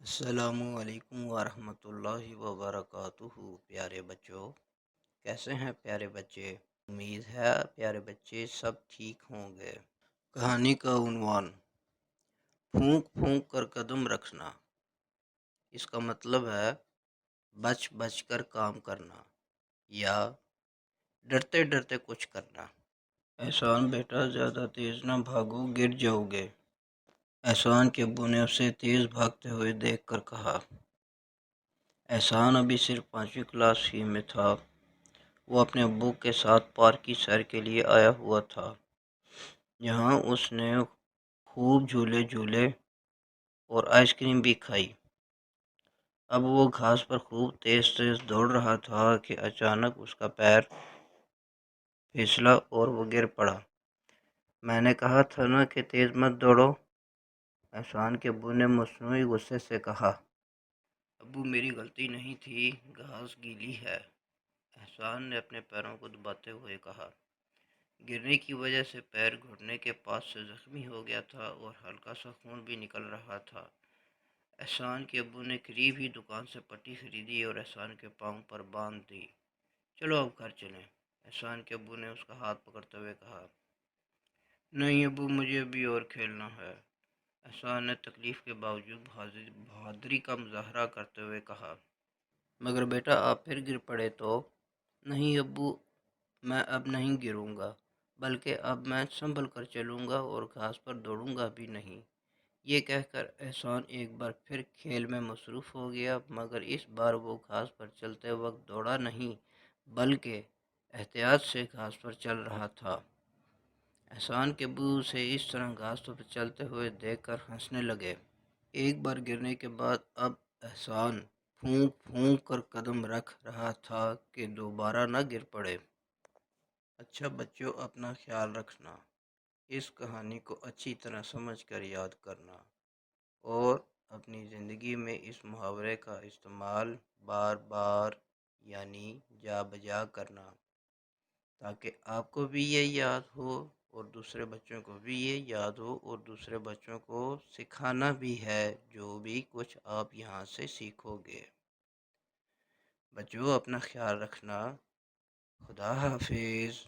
السلام علیکم ورحمۃ اللہ وبرکاتہ۔ پیارے بچوں، کیسے ہیں پیارے بچے؟ امید ہے پیارے بچے سب ٹھیک ہوں گے۔ کہانی کا عنوان پھونک پھونک کر قدم رکھنا۔ اس کا مطلب ہے بچ بچ کر کام کرنا یا ڈرتے ڈرتے کچھ کرنا۔ احسان بیٹا زیادہ تیز نہ بھاگو، گر جاؤ گے۔ احسان کے ابو نے اسے تیز بھاگتے ہوئے دیکھ کر کہا۔ احسان ابھی صرف 5ویں کلاس ہی میں تھا۔ وہ اپنے ابو کے ساتھ پارک کی سیر کے لیے آیا ہوا تھا، جہاں اس نے خوب جھولے جھولے اور آئس کریم بھی کھائی۔ اب وہ گھاس پر خوب تیز تیز دوڑ رہا تھا کہ اچانک اس کا پیر پھسلا اور وہ گر پڑا۔ میں نے کہا تھا نا کہ تیز مت دوڑو، احسان کے ابو نے مصنوعی غصے سے کہا۔ ابو میری غلطی نہیں تھی، گھاس گیلی ہے، احسان نے اپنے پیروں کو دباتے ہوئے کہا۔ گرنے کی وجہ سے پیر گھٹنے کے پاس سے زخمی ہو گیا تھا اور ہلکا سا خون بھی نکل رہا تھا۔ احسان کے ابو نے قریب ہی دکان سے پٹی خریدی اور احسان کے پاؤں پر باندھ دی۔ چلو اب گھر چلیں، احسان کے ابو نے اس کا ہاتھ پکڑتے ہوئے کہا۔ نہیں ابو، مجھے ابھی اور کھیلنا ہے، احسان نے تکلیف کے باوجود بہادری کا مظاہرہ کرتے ہوئے کہا۔ مگر بیٹا آپ پھر گر پڑے تو؟ نہیں ابو، میں اب نہیں گروں گا، بلکہ اب میں سنبھل کر چلوں گا اور گھاس پر دوڑوں گا بھی نہیں۔ یہ کہہ کر احسان ایک بار پھر کھیل میں مصروف ہو گیا، مگر اس بار وہ گھاس پر چلتے وقت دوڑا نہیں، بلکہ احتیاط سے گھاس پر چل رہا تھا۔ احسان کے ابو اسے اس طرح گھاس پر چلتے ہوئے دیکھ کر ہنسنے لگے۔ ایک بار گرنے کے بعد اب احسان پھونک پھونک کر قدم رکھ رہا تھا کہ دوبارہ نہ گر پڑے۔ اچھا بچوں، اپنا خیال رکھنا، اس کہانی کو اچھی طرح سمجھ کر یاد کرنا اور اپنی زندگی میں اس محاورے کا استعمال بار بار یعنی جا بجا کرنا، تاکہ آپ کو بھی یہ یاد ہو اور دوسرے بچوں کو بھی یہ یاد ہو اور دوسرے بچوں کو سکھانا بھی ہے جو بھی کچھ آپ یہاں سے سیکھو گے۔ بچوں اپنا خیال رکھنا، خدا حافظ۔